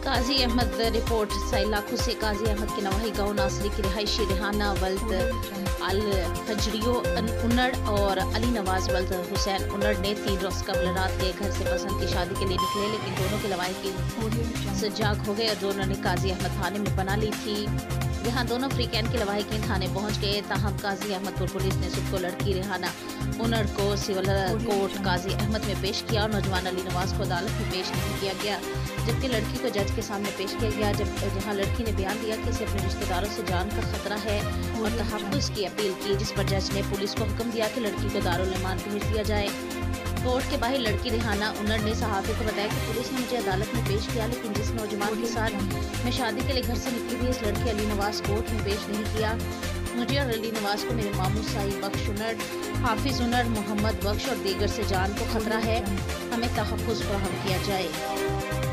काजी Ahmad report लाखों से काजी अहमद के नवाही गांव नासरी की रिहायशी रेहाना वल्द अल हजरियो उन्नड़ और अली नवाज वल्द हुसैन उन्नड़ ने 3 रोज कबल रात के घर से पसंद की शादी के लिए निकले, लेकिन दोनों के लवाहिकीन सजाग हो गए और दोनों ने काजी अहमद थाने में बना ली थी। यहाँ दोनों फ्रीकैन के लवाहिकीन थाने पहुंच गए, ताहम काजी अहमद पुलिस ने सुबह को लड़की रेहाना उन्नड़ को सिविल कोर्ट काजी अहमद में पेश किया और नौजवान अली नवाज को अदालत में पेश नहीं किया गया, जबकि लड़की को जज के सामने पेश किया गया। जहाँ लड़की ने बयान दिया कि इसे अपने रिश्तेदारों से जान का खतरा है और तहफ़्फ़ुज़ की अपील की, जिस पर जज ने पुलिस को हुक्म दिया कि लड़की को दारुल ईमान भेज दिया जाए। कोर्ट के बाहर लड़की रेहाना उन्नड़ ने सहाफ़ी को बताया कि पुलिस ने मुझे अदालत में पेश किया, लेकिन जिस नौजवान के साथ मैं शादी के लिए घर से निकली थी, इस लड़की अली नवाज कोर्ट में पेश नहीं किया। मुझे और अली नवाज को मेरे मामू साई बख्श उन्नड़, हाफिज उन्नड़, मोहम्मद बख्श और दीगर से जान को खतरा है, हमें तहफ़्फ़ुज़ फराहम किया जाए।